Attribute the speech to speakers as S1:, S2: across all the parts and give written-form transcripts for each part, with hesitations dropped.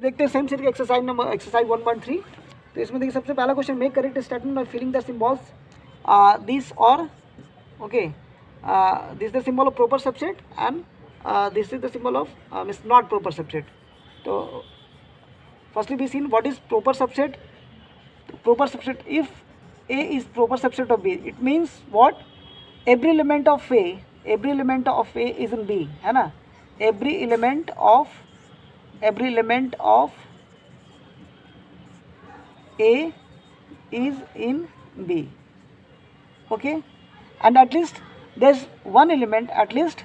S1: देखते हैं same series exercise 1.3। तो इसमें देखिए सबसे पहला question, make correct statement by filling the symbols this और okay this the symbol of proper subset and this is the symbol of means not proper subset. तो firstly be seen what is proper subset. Proper subset, if A is proper subset of B, it means what, every element of A is in B, है ना, every element of A is in B, okay, and at least there's one element, at least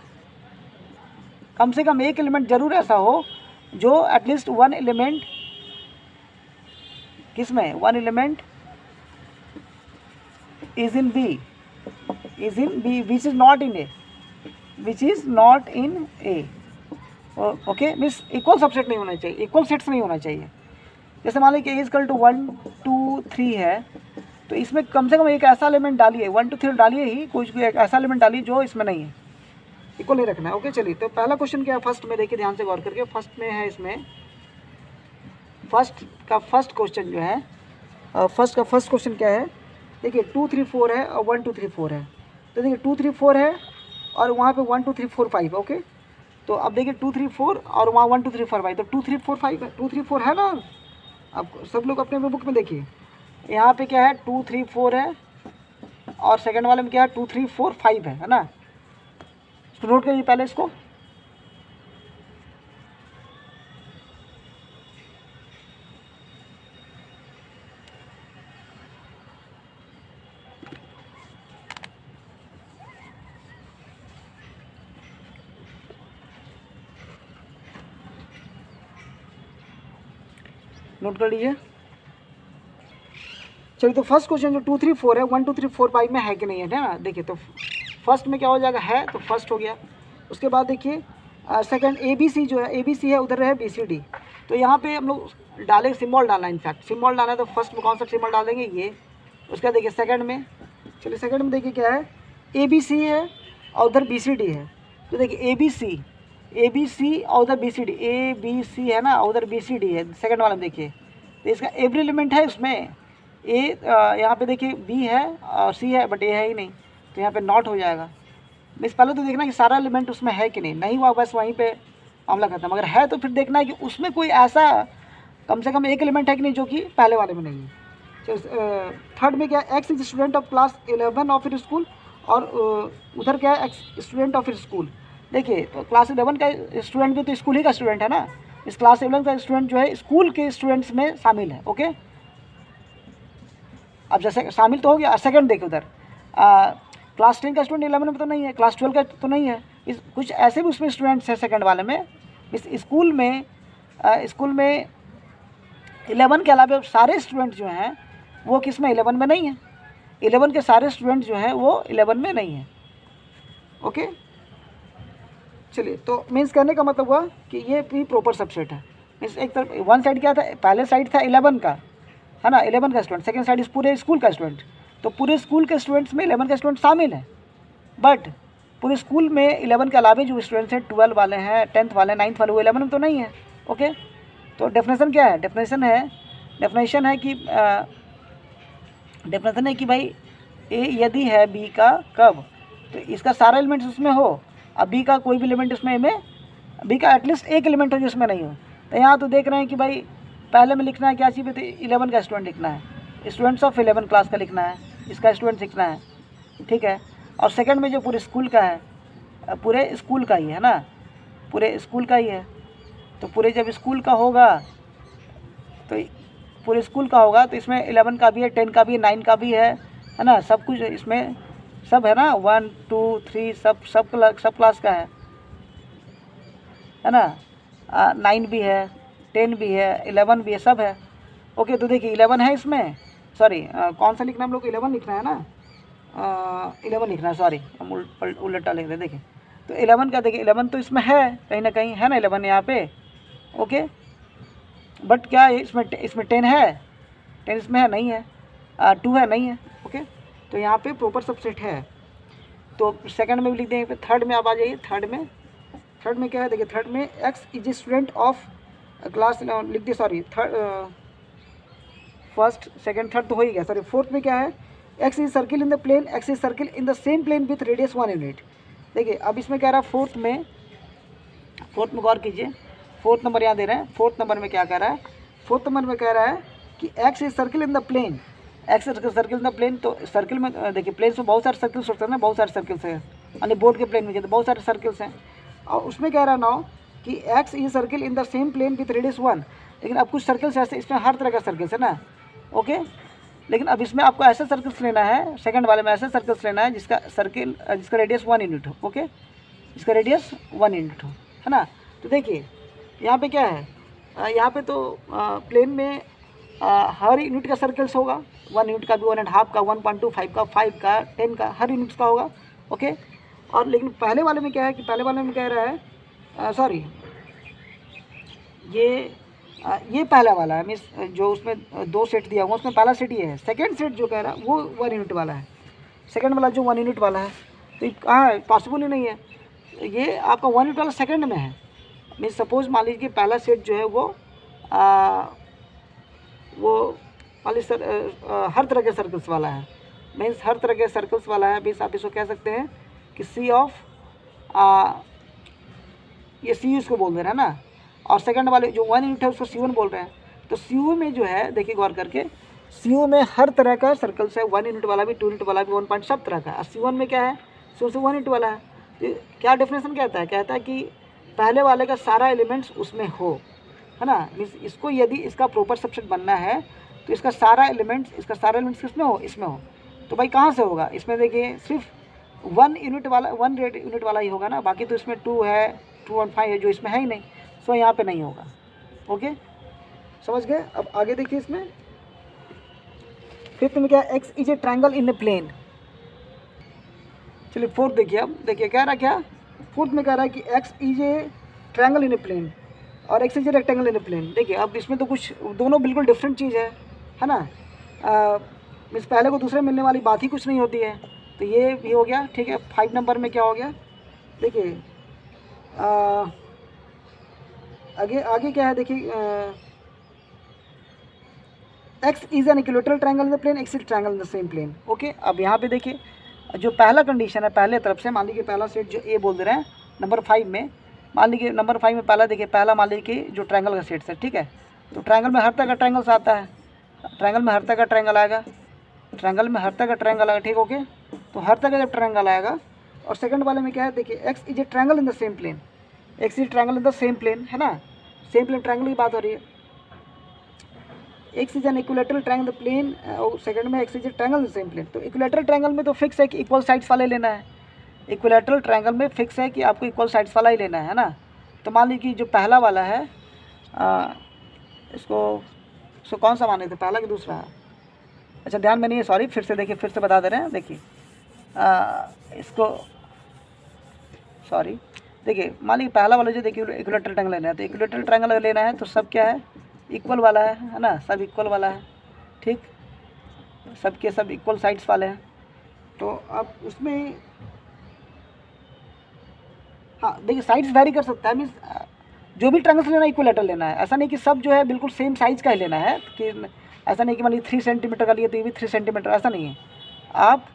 S1: कम से कम एक element जरूर ऐसा हो जो at least one element किसमें, one element is in B which is not in A, okay, means equal subset नहीं होना चाहिए, इक्वल सेट्स नहीं होना चाहिए। जैसे मान लीजिए कि ए इज इक्वल टू 1 2 3 है, तो इसमें कम से कम एक ऐसा एलिमेंट डालिए, 1 2 3 डालिए ही, कुछ एक ऐसा एलिमेंट डालिए जो इसमें नहीं है, इक्वल नहीं रखना है। ओके चलिए, तो पहला क्वेश्चन क्या है फर्स्ट में, देखिए ध्यान से गौर करके, फर्स्ट में है, इसमें फर्स्ट क्वेश्चन जो है, फर्स्ट क्वेश्चन क्या है, देखिए 2 3 4 है और 1 2 3 4 है। तो देखिए 2 3 4 है और वहाँ पे 1 2 3 4 5, ओके। तो अब देखिए 2 3 4 और वहाँ 1 2 3 4 5, तो 2 3 4 5 2 3 4 है ना। अब सब लोग अपने बुक में देखिए, यहाँ पे क्या है 2 3 4 है और सेकंड वाले में क्या है 2 3 4 5 है ना। तो नोट करिए पहले इसको, नोट कर लीजिए। चलिए, तो फर्स्ट क्वेश्चन जो 2 3 4 है, 1 2 3 4 5 में है कि नहीं है ना। देखिए तो फर्स्ट में क्या हो जाएगा, है, तो फर्स्ट हो गया। उसके बाद देखिए सेकंड ABC जो है, ABC है, उधर है BCD। तो यहाँ पे हम लोग डालेंगे, सिंबल डालना है, इनफैक्ट सिंबल डालना है। तो फर्स्ट में कौन सा सिंबल डाल देंगे, ये। उसका देखिए सेकंड में, चलिए सेकंड में देखिए क्या है, ABC है और उधर BCD है। तो देखिए ABC और उधर BCD, ABC है ना, उधर BCD है सेकंड वाला में देखिए। तो इसका एवरी एलिमेंट है उसमें, ए यहाँ पे देखिए B है और C है, बट ए है ही नहीं, तो यहाँ पे नॉट हो जाएगा। मिस पहले तो देखना कि सारा एलिमेंट उसमें है कि नहीं हुआ, बस वहीं पे मामला खत्म। अगर है तो फिर देखना है कि उसमें कोई ऐसा कम से कम एक एलिमेंट है कि नहीं जो कि पहले वाले में नहीं है। तो थर्ड में क्या है, X is student of class 11 of it school, और उधर क्या है, X student of it school. देखिए तो क्लास 11 का स्टूडेंट भी तो स्कूल ही का स्टूडेंट है ना, इस क्लास 11 का स्टूडेंट जो है स्कूल के स्टूडेंट्स में शामिल है, ओके। अब जैसे शामिल तो हो गया। सेकंड देखिए उधर क्लास 10 का स्टूडेंट 11 में तो नहीं है, क्लास 12 का तो नहीं है, इस कुछ ऐसे भी उसमें स्टूडेंट्स हैं सेकंड वाले में। इस स्कूल में 11 के अलावा सारे स्टूडेंट जो हैं वो किस में, 11 में नहीं है। 11 के सारे स्टूडेंट जो हैं वो 11 में नहीं है, ओके। चलिए, तो मीन्स कहने का मतलब हुआ कि ये भी प्रॉपर सबसेट है। मीन्स एक तरफ वन साइड क्या था, पहले साइड था 11 का, है ना, 11 का स्टूडेंट, सेकंड साइड इस पूरे स्कूल का स्टूडेंट। तो पूरे स्कूल के स्टूडेंट्स में 11 के स्टूडेंट शामिल हैं, बट पूरे स्कूल में 11 के अलावा जो स्टूडेंट्स हैं, 12 वाले हैं, 10th वाले, 9th वाले, वो 11 में तो नहीं है, ओके। तो डेफिनेशन क्या है, डेफिनेशन है कि भाई ए यदि है बी का कब, तो इसका सारा एलिमेंट्स उसमें हो। अब बी का कोई भी एलिमेंट उसमें में, बी का एटलीस्ट एक एलिमेंट हो जिसमें नहीं हो। तो यहाँ तो देख रहे हैं कि भाई पहले में लिखना है क्या चाहिए, तो 11 का स्टूडेंट लिखना है, स्टूडेंट्स ऑफ 11 क्लास का लिखना है, इसका स्टूडेंट लिखना है, ठीक है। और सेकंड में जो पूरे स्कूल का है, पूरे स्कूल का ही है ना, पूरे स्कूल का ही है। तो पूरे जब स्कूल का होगा तो पूरे स्कूल का होगा, तो इसमें 11 का भी है, 10 का भी है, 9 का भी है ना, सब कुछ इसमें सब है ना, 1 2 3 सब क्लास का है ना। 9 भी है, 10 भी है, 11 भी है, सब है, ओके। तो देखिए 11 है इसमें, सॉरी कौन सा लिखना है हम लोग को, 11 लिखना है ना, 11 लिखना है, सॉरी हम उल्टा लिख रहे, देखिए। तो 11 का देखिए 11 तो इसमें है, कहीं ना कहीं है ना 11 यहाँ पे, ओके। बट क्या है इसमें 10 है, 10 इसमें है नहीं है, 2 है नहीं है, ओके। तो यहाँ पे प्रॉपर सबसेट है। तो सेकंड में भी लिख देंगे। फिर थर्ड में आप आ जाइए, थर्ड में क्या है, देखिए थर्ड में X is student of class लिख दिया, sorry third, first second third तो हो ही गया, सॉरी फोर्थ में क्या है, X is circle in the plane, X is circle in the same plane with radius 1 unit. देखिए अब इसमें कह रहा है फोर्थ में गौर कीजिए, फोर्थ नंबर यहाँ दे रहे हैं, फोर्थ नंबर में क्या कह रहा है, फोर्थ नंबर में कह रहा है कि X is circle in the plane, X circle in the plane. तो सर्किल में देखिए प्लेन में बहुत सारे सर्किल्स होते हैं ना, बहुत सारे सर्किल्स हैं, यानी बोर्ड के प्लेन में तो बहुत सारे सर्किल्स हैं, और उसमें कह रहा है नाउ कि X is circle in the same plane with radius 1। लेकिन अब कुछ सर्किल्स ऐसे, इसमें हर तरह का सर्किल्स है ना, ओके। लेकिन अब इसमें आपको ऐसे सर्किल्स लेना है, सेकंड वाले में ऐसे सर्किल्स लेना है जिसका सर्किल जिसका रेडियस 1 यूनिट हो, ओके, जिसका रेडियस 1 यूनिट हो, है ना। तो देखिए यहाँ पे क्या है, यहाँ पे तो प्लेन में हर यूनिट का सर्कल्स होगा, 1 यूनिट का भी, 1.5 का, 1.2, 5 का, 5 का, 10 का, हर यूनिट्स का होगा, ओके। और लेकिन पहले वाले में क्या है कि पहले वाले में कह रहा है, सॉरी ये पहला वाला है, मीन्स जो उसमें 2 सेट दिया हुआ उसमें पहला सेट ये है, सेकंड सेट जो कह रहा है वो 1 यूनिट वाला है, सेकंड वाला जो 1 यूनिट वाला है, तो ये कहाँ पॉसिबल ही नहीं है, ये आपका 1 यूनिट वाला सेकंड में है। मीन्स सपोज मान लीजिए कि पहला सेट जो है वो मान लीजिए हर तरह के सर्कल्स वाला है, मीन्स हर तरह के सर्कल्स वाला है, मीन्स आप इसको कह सकते हैं कि सी ऑफ ये सी यू इसको बोल दे रहे हैं ना, और सेकंड वाले जो 1 यूनिट है उसको C1 बोल रहे हैं। तो CU में जो है देखिए गौर करके, CU में हर तरह का सर्कल्स है, 1 यूनिट वाला भी, 2 यूनिट वाला भी, 1 पॉइंट सब तरह का। और C1 में क्या है, C1 1 यूनिट वाला है। तो क्या डेफिनेशन कहता है कि पहले वाले का सारा एलिमेंट्स उसमें हो, है ना। मीन्स इसको यदि इसका प्रॉपर सबसेट बनना है तो इसका सारा एलिमेंट्स किसमें हो, इसमें हो। तो भाई कहाँ से होगा, इसमें देखिए सिर्फ 1 यूनिट वाला, 1 यूनिट वाला ही होगा ना, बाकी तो इसमें 2 है, 2.5 है, जो इसमें है ही नहीं, तो यहाँ पे नहीं होगा, ओके, समझ गए। अब आगे देखिए इसमें फिफ्थ में क्या है, X is a triangle in a plane. चलिए फोर्थ देखिए, अब देखिए कह रहा क्या, फोर्थ में कह रहा है कि X is a triangle in a plane और X is a rectangle in a plane. देखिए अब इसमें तो कुछ दोनों बिल्कुल डिफरेंट चीज़ है ना, मीन्स पहले को दूसरे मिलने वाली बात ही कुछ नहीं होती है। तो ये भी हो गया, ठीक है। 5 नंबर में क्या हो गया, देखिए आगे क्या है, देखिए X is an equilateral triangle in the plane, X is triangle in the same plane, okay. अब यहाँ पे देखिए जो पहला कंडीशन है पहले तरफ से, मान लीजिए पहला सेट जो ए बोल दे रहे हैं नंबर 5 में, मान लीजिए नंबर 5 में पहला देखिए, पहला मान लीजिए कि जो ट्रायंगल का सेट है, ठीक है। तो ट्रायंगल में हर तरह का ट्रायंगल्स आता है, ट्रायंगल में हर तरह का ट्रायंगल आएगा, ट्रायंगल में हर तरह का ट्रायंगल आएगा, ठीक, ओके। तो हर तरह का जब ट्रायंगल आएगा, और सेकंड वाले में क्या है, देखिए X is a triangle in the same plane, X is triangle in the same plane, है ना, सेम प्लेन ट्रायंगल की बात हो रही है। X is an equilateral triangle the plane, और सेकंड में X is a triangle in the same plane. तो इक्विलेटरल ट्रायंगल में तो फिक्स है कि इक्वल साइड्स वाले लेना है, इक्विलेटरल ट्रायंगल में फिक्स है कि आपको इक्वल साइड्स वाला ही लेना है ना। तो मान लीजिए कि जो पहला वाला है, इसको कौन सा माने थे, पहला कि दूसरा, अच्छा ध्यान में नहीं है, सॉरी, फिर से देखिए, फिर से बता दे रहे हैं, देखिए इसको, सॉरी, देखिए मान लीजिए पहला वाला जो देखिए इक्विलेटरल ट्रायंगल लेना है, तो इक्विलेटरल ट्रायंगल लेना है तो सब क्या है, इक्वल वाला है ना, सब इक्वल वाला है, ठीक, सबके सब इक्वल साइड्स वाले हैं। तो अब उसमें हाँ देखिए साइड्स वैरी कर सकता है, मीन्स जो भी ट्रायंगल्स लेना है इक्विलेटरल लेना है, ऐसा नहीं कि सब जो है बिल्कुल सेम साइज़ का ही लेना है, कि ऐसा नहीं कि मान लीजिए 3 सेंटीमीटर का लिए तो ये भी 3 सेंटीमीटर, ऐसा नहीं है। आप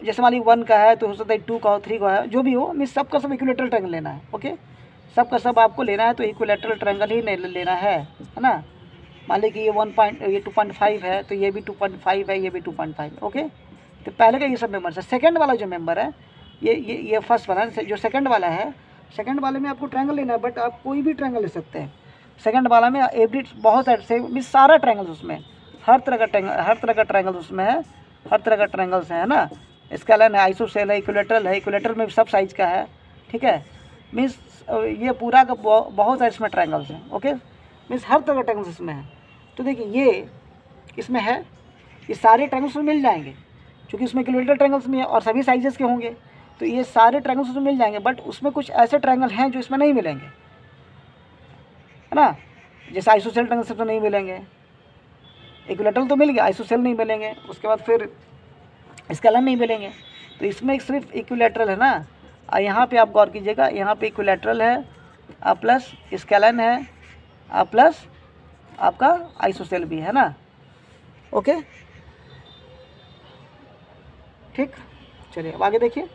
S1: जैसे मान लीजिए 1 का है तो हो सकता है 2 का हो, 3 का है, जो भी हो, मीन्स सबका सब इक्विलेटरल ट्रायंगल लेना है, ओके, सबका सब आपको लेना है तो इक्विलेटरल ट्रायंगल ही लेना है ना। मान लीजिए कि ये 2.5 है तो ये भी 2.5 है, ये भी 2.5, ओके। तो पहले का ये सब मेंबर्स है। सेकंड वाला जो मेंबर है, ये फर्स्ट वाला है, जो सेकंड वाला है, सेकंड वाले में आपको ट्रायंगल लेना है, बट आप कोई भी ट्रायंगल ले सकते हैं। सेकंड वाला में एवरी बहुत सारे मीन्स सारा ट्रायंगल्स उसमें, हर तरह का ट्रायंगल उसमें है, हर तरह का ट्रायंगल्स है ना। स्केलर है, आइसोसेल है, इक्विलेटरल है, इक्विलेटरल में सब साइज का है, ठीक है। मीन्स ये पूरा का बहुत सारे इसमें ट्रायंगल्स हैं, ओके, मीन्स हर तरह का ट्रायंगल्स इसमें है। तो देखिए ये इसमें है, ये सारे ट्रायंगल्स में मिल जाएंगे क्योंकि इसमें इक्विलेटरल ट्रायंगल्स में है और सभी साइजेस के होंगे, तो ये सारे ट्रायंगल्स उसमें मिल जाएंगे। बट उसमें कुछ ऐसे ट्रायंगल हैं जो इसमें नहीं मिलेंगे, है ना, जैसे आइसोसेल ट्रायंगल तो नहीं मिलेंगे, इक्विलेटरल तो मिल गया, आइसोसेल नहीं मिलेंगे, उसके बाद फिर स्केलर नहीं मिलेंगे। तो इसमें सिर्फ इक्विलेटरल है ना। और यहाँ पे आप गौर कीजिएगा, यहाँ पे इक्विलेटरल है प्लस स्केलन है प्लस आपका आइसोसेल भी है ना। ओके ठीक, चलिए अब आगे देखिए।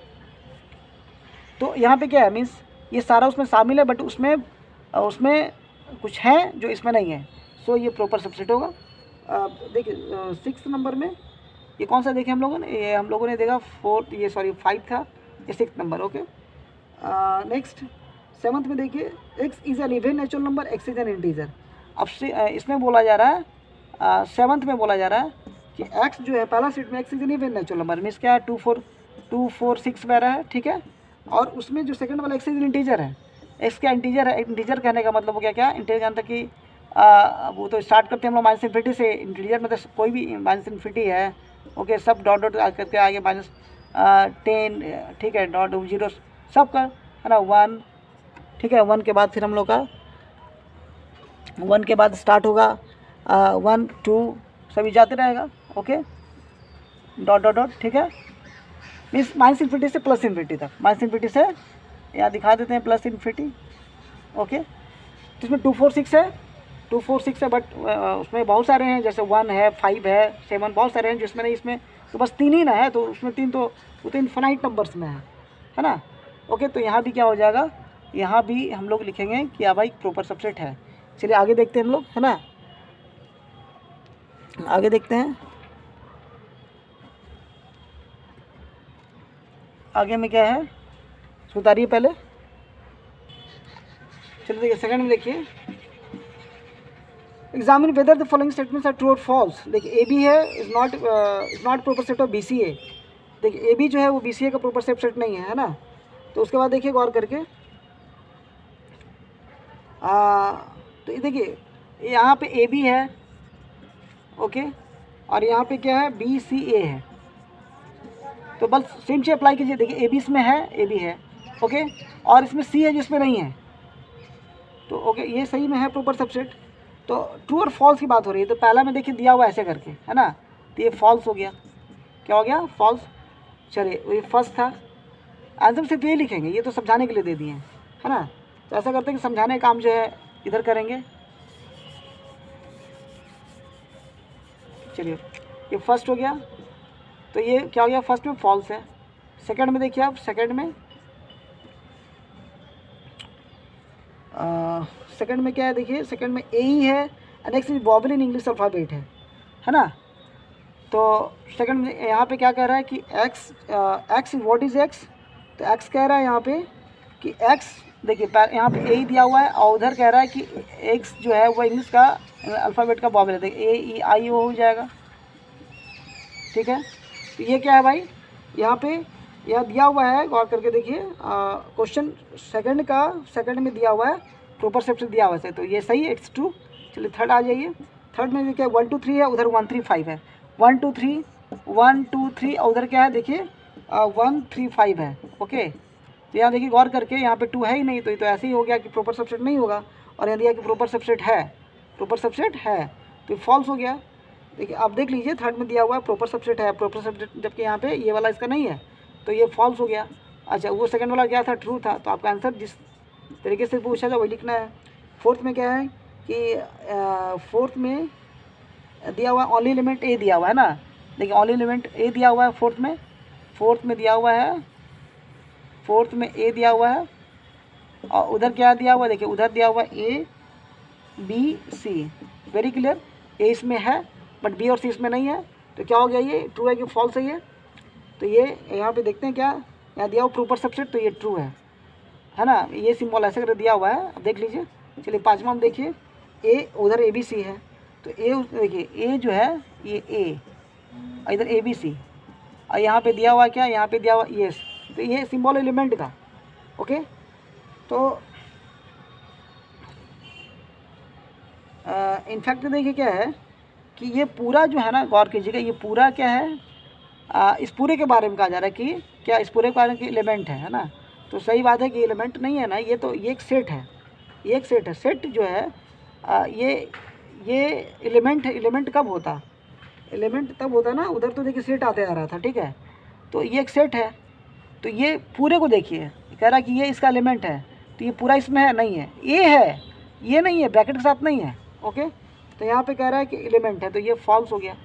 S1: तो यहाँ पे क्या है, मीन्स ये सारा उसमें शामिल है, बट उसमें कुछ है जो इसमें नहीं है, सो ये प्रॉपर सबसेट होगा। देखिए 6 नंबर में ये कौन सा देखे हम लोगों ने, ये हम लोगों ने देखा 5 था, ये 6 नंबर। ओके नेक्स्ट 7th में देखिए, x is an even natural number, x is an integer. अब से इसमें बोला जा रहा है 7th में बोला जा रहा है कि x जो है पहला सेट में x is an even natural number, means क्या है 2 4 6 वगैरह है, ठीक है। और उसमें जो सेकंड वाला x इज़ इंटीजर है, x क्या इंटीजर है, इंटीजर कहने का मतलब हो गया क्या, इंटीजर जानता कि वो तो स्टार्ट करते हैं हम लोग माइनस इन्फिनिटी से, इंटीजर में तो कोई भी माइनस इन्फिनिटी है। ओके सब डॉट डॉट करके आगे माइनस 10, ठीक है, डॉट 0 सब का है ना 1, ठीक है। 1 के बाद फिर हम लोग का 1 के बाद स्टार्ट होगा 1 2 सभी जाते रहेगा। ओके डॉट डॉट डॉट, ठीक है, मीन्स माइनस इन्फिनिटी से प्लस इन्फिनिटी तक, माइनस इन्फिनिटी से यहाँ दिखा देते हैं प्लस इन्फिनिटी। ओके तो इसमें 2 4 6 है, 2 4 6 है, बट उसमें बहुत सारे हैं, जैसे 1 है 5 है 7, बहुत सारे हैं जिसमें नहीं, इसमें तो बस 3 ही ना है, तो उसमें 3 तो वो तो इन्फिनाइट नंबर्स में है ना। ओके तो यहाँ भी क्या हो जाएगा, यहाँ भी हम लोग लिखेंगे कि हाँ भाई प्रॉपर सबसेट है। चलिए आगे देखते हैं हम लोग, है ना, आगे देखते हैं। आगे में क्या है सुधारिए पहले। चलिए देखिए सेकंड में देखिए, examine whether the following statements are true और फॉल्स। देखिए ए बी है is not proper set of B C A. देखिए ए बी जो है वो बी सी ए का प्रॉपर सेट नहीं है ना। तो उसके बाद देखिए गौर करके तो ये देखिए यहाँ पे ए बी है, ओके, और यहाँ पे क्या है बी सी ए है, तो बस सेम चीज़ अप्लाई कीजिए। देखिए ए बी इसमें है, ए बी है, ओके, और इसमें सी है जिसमें नहीं है, तो ओके ये सही में है प्रॉपर सबसेट। तो ट्रू और फॉल्स की बात हो रही है, तो पहला में देखिए दिया हुआ ऐसे करके, है ना, तो ये फॉल्स हो गया, क्या हो गया फॉल्स। चलिए ये फर्स्ट था, आंसर सिर्फ ये लिखेंगे, ये तो समझाने के लिए दे दिए हैं, है ना। तो ऐसा करते हैं कि समझाने का काम जो है इधर करेंगे। चलिए ये फर्स्ट हो गया, तो ये क्या हो गया, फर्स्ट में फॉल्स है। सेकंड में देखिए आप, सेकंड में क्या है, देखिए सेकंड में ए ही है, next is vowel in English alphabet है ना। तो सेकंड में यहाँ पे क्या कह रहा है कि एक्स व्हाट इज़ एक्स, तो एक्स कह रहा है यहाँ पे कि एक्स, देखिए यहाँ पे ए ही दिया हुआ है, और उधर कह रहा है कि एक्स जो है वो इंग्लिश का अल्फ़ाबेट का वॉवल है, देखिए ए ई आई ओ हो जाएगा, ठीक है। तो ये क्या है भाई, यहाँ पे यह दिया हुआ है, गौर करके देखिए क्वेश्चन सेकंड में दिया हुआ है प्रॉपर सेट दिया हुआ है, तो ये सही है, इट्स ट्रू। चलिए थर्ड आ जाइए। थर्ड में देखिए 1 2 3 है, उधर 1 3 5 है, 1 2 3 और उधर क्या है देखिए 1 3 5 है। ओके तो यहाँ देखिए गौर करके, यहाँ पे 2 है ही नहीं, तो ये तो ऐसे ही हो गया कि प्रॉपर सबसेट नहीं होगा, और यहाँ दिया कि प्रॉपर सबसेट है, तो फॉल्स हो गया। देखिए आप देख लीजिए थर्ड में दिया हुआ है प्रॉपर सबसेट है, प्रॉपर सबसेट, जबकि यहाँ पे ये वाला इसका नहीं है, तो ये फॉल्स हो गया। अच्छा वो सेकंड वाला क्या था, ट्रू था, तो आपका आंसर जिस तरीके से पूछा जाए वही लिखना है। फोर्थ में क्या है कि फोर्थ में दिया हुआ ओनली एलिमेंट ए दिया हुआ है ना, देखिए ओनली एलिमेंट ए दिया हुआ है फोर्थ में दिया हुआ है, फोर्थ में ए दिया हुआ है, और उधर क्या दिया हुआ है, देखिए उधर दिया हुआ है A B C, very clear, A इसमें है बट बी और सी इसमें नहीं है, तो क्या हो गया, ये ट्रू है कि फॉल्स है ये। तो ये यहाँ पे देखते हैं क्या यहाँ दिया हुआ प्रॉपर सबसेट, तो ये ट्रू है ना, ये सिंबल ऐसे कर दिया हुआ है, अब देख लीजिए। चलिए पाँचवा में देखिए ए, उधर ए बी सी है, तो ए देखिए ए जो है ये ए, इधर ए बी सी, और यहाँ पे दिया हुआ क्या, यहाँ पे दिया हुआ यस, तो ये सिंबल एलिमेंट का। ओके तो इनफैक्ट देखिए क्या है कि ये पूरा जो है ना, गौर कीजिएगा, ये पूरा क्या है, इस पूरे के बारे में कहा जा रहा है कि क्या इस पूरे के बारे में कि एलिमेंट है ना, तो सही बात है कि एलिमेंट नहीं है ना, ये तो ये एक सेट है, सेट जो है ये एलिमेंट कब होता, एलिमेंट तब होता ना, उधर तो देखिए सेट आते आ रहा था, ठीक है, तो ये एक सेट है, तो ये पूरे को देखिए, कह रहा है कि ये इसका एलिमेंट है, तो ये पूरा इसमें है नहीं है, ए है, ये नहीं है, ब्रैकेट के साथ नहीं है। ओके, तो यहाँ पे कह रहा है कि एलिमेंट है, तो ये फॉल्स हो गया।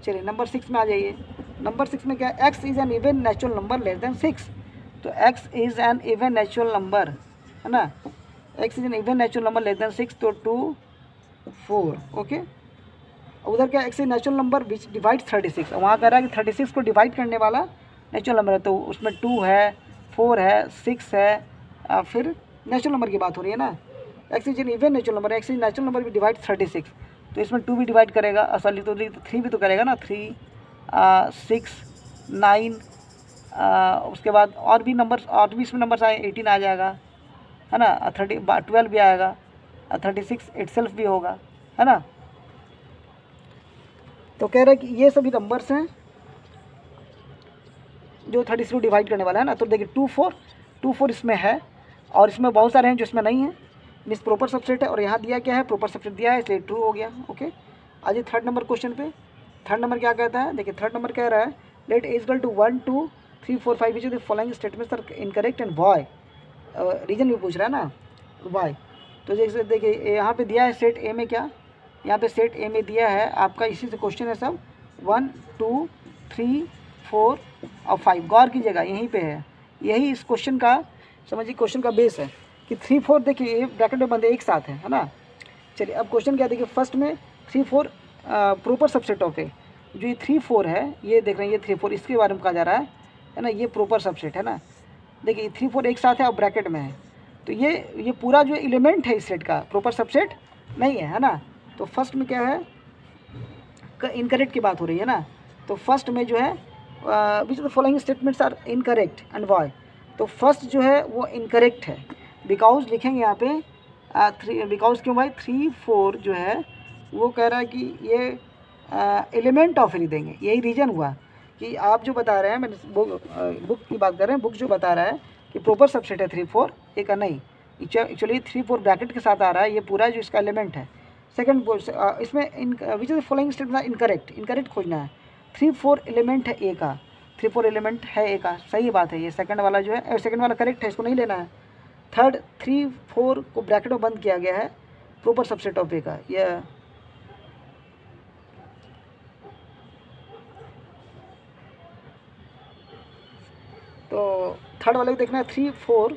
S1: चलिए नंबर 6 में आ जाइए। नंबर 6 में क्या है, x is an even natural number less than 6। तो x is an even natural number, है ना, x is an even natural number less than 6, तो 2 4। ओके, उधर क्या, x is natural number which divide 36, वहाँ कह रहा है कि 36 को डिवाइड करने वाला नेचुरल नंबर है, तो उसमें 2 है, 4 है, 6 है, फिर नेचुरल नंबर की बात हो रही है ना। X is N even natural number, x is natural number which divide 36, तो इसमें 2 भी डिवाइड करेगा, असली तो 3 भी तो करेगा ना, 3 6 9, उसके बाद और भी नंबर्स, और भी इसमें नंबर्स आए, 18 आ जाएगा, है ना, 12 भी आएगा, 36 इटसेल्फ भी होगा, है ना। तो कह रहे हैं कि ये सभी नंबर्स हैं जो 36 को डिवाइड करने वाला है ना। तो देखिए 2 4 इसमें है, और इसमें बहुत सारे हैं जो इसमें नहीं है, मीन्स प्रॉपर सबसेट है, और यहाँ दिया क्या है, प्रॉपर सबसेट दिया है, इसलिए ट्रू हो गया। ओके, आज 3rd नंबर क्वेश्चन पे। 3rd नंबर क्या कहता है, देखिए 3rd नंबर कह रहा है let A equal to 1 2 3 4 5 which the following statements are incorrect and why, reason भी पूछ रहा है ना, वाई। तो जैसे देखिए यहाँ पे दिया है सेट ए में क्या, यहाँ पे सेट ए में दिया है आपका, इसी से क्वेश्चन है सब, 1 2 3 4 और 5, गौर कीजिएगा यहीं पे है, यही इस क्वेश्चन का समझिए, क्वेश्चन का बेस है कि 3 4 देखिए ये ब्रैकेट में बंदे एक साथ है ना। चलिए अब क्वेश्चन क्या, देखिए फर्स्ट में 3 4 प्रॉपर सबसेट ऑफ ए, जो ये 3 4 है, ये देख रहे हैं, ये 3 4 इसके बारे में कहा जा रहा है ना, ये प्रॉपर सबसेट है ना। देखिए 3 4 एक साथ है और ब्रैकेट में है, तो ये पूरा जो एलिमेंट है इस सेट का प्रॉपर सबसेट नहीं है ना। तो फर्स्ट में क्या है, इनकरेक्ट की बात हो रही है ना। तो फर्स्ट में जो है which of the following statements are incorrect and why, तो फर्स्ट जो है वो इनकरेक्ट है, बिकॉज लिखेंगे यहाँ पे 3, बिकॉज क्यों भाई, 3 4 जो है वो कह रहा है कि ये एलिमेंट ऑफ ही देंगे, यही रीज़न हुआ कि आप जो बता रहे हैं, मैंने बुक की बात कर रहे हैं, बुक जो बता रहा है कि प्रॉपर सबसेट है 3 4 ए का नहीं, एक्चुअली 3 4 ब्रैकेट के साथ आ रहा है, ये पूरा जो इसका एलिमेंट है। सेकंड इसमें which is following statement incorrect, incorrect खोजना है। 3 4 एलिमेंट है ए का, 3 4 एलिमेंट है ए का, सही बात है, ये सेकंड वाला जो है, सेकंड वाला करेक्ट है, इसको नहीं लेना है। थर्ड 3 4 को ब्रैकेट में बंद किया गया है, प्रॉपर सबसेट ऑफ ए का, यह तो थर्ड वाले को देखना है 3 4,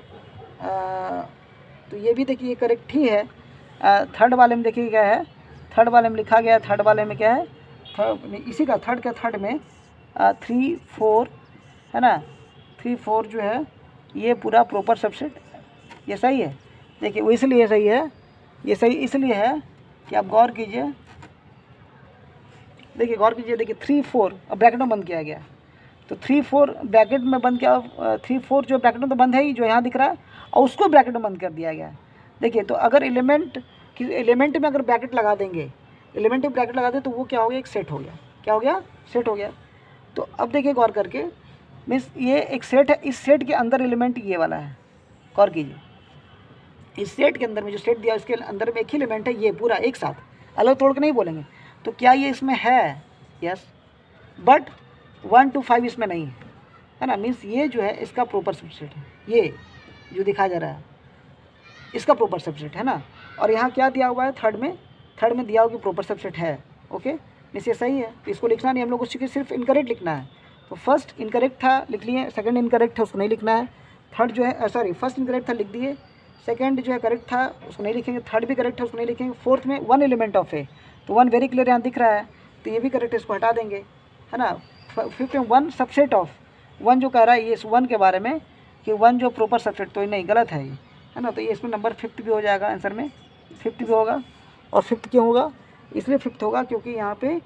S1: तो ये भी देखिए करेक्ट ही है। थर्ड वाले में देखिए क्या है, थर्ड वाले में लिखा गया है, थर्ड वाले में क्या है, इसी का थर्ड में 3 4 है ना, 3 4 जो है ये पूरा प्रॉपर सबसेट, ये सही है। देखिए वो इसलिए सही है, ये सही इसलिए है कि आप गौर कीजिए, देखिए गौर कीजिए, देखिए 3 4 अब ब्रैकेट में बंद किया गया, तो 3 4 ब्रैकेट में बंद किया, 3 4 जो ब्रैकेट में तो बंद है ही, जो यहाँ दिख रहा है, और उसको ब्रैकेट में बंद कर दिया गया है। देखिए तो अगर एलिमेंट में अगर ब्रैकेट लगा देंगे, एलिमेंट में ब्रैकेट लगा दे तो वो क्या हो गया, एक सेट हो गया, क्या हो गया, सेट हो गया। तो अब देखिए गौर करके, मीन्स ये एक सेट है, इस सेट के अंदर एलिमेंट ये वाला है, गौर कीजिए, इस सेट के अंदर में जो सेट दिया उसके अंदर में एक ही एलिमेंट है, ये पूरा एक साथ, अलग तोड़ के नहीं बोलेंगे। तो क्या ये इसमें है, यस, बट 1 2 5 इसमें नहीं है ना, मीन्स ये जो है इसका प्रॉपर सबसेट है, ये जो दिखाया जा रहा है इसका प्रॉपर सबसेट है ना। और यहाँ क्या दिया हुआ है, थर्ड में दिया हुआ कि प्रॉपर सबसेट है। ओके, मीन्स ये सही है, तो इसको लिखना नहीं, हम लोग को सिर्फ इनकरेक्ट लिखना है। तो फर्स्ट इनकरेक्ट था लिख लिए, सेकंड इनकरेक्ट था उसको नहीं लिखना है, थर्ड जो है सॉरी फर्स्ट इनकरेक्ट था लिख दिए, सेकंड जो है करेक्ट था उसको नहीं लिखेंगे, थर्ड भी करेक्ट है उसको नहीं लिखेंगे, फोर्थ में 1 एलिमेंट ऑफ है, तो 1 वेरी क्लियर यहाँ दिख रहा है, तो ये भी करेक्ट है, इसको हटा देंगे, है ना। फिफ्थ में 1 सबसेट ऑफ 1 जो कह रहा है ये इस 1 के बारे में कि 1 जो प्रॉपर सबसेट, तो नहीं, गलत है ये, है ना। तो ये इसमें नंबर 5th भी हो जाएगा, आंसर में 5th भी होगा। और 5th क्यों होगा, इसलिए 5th होगा क्योंकि यहाँ पे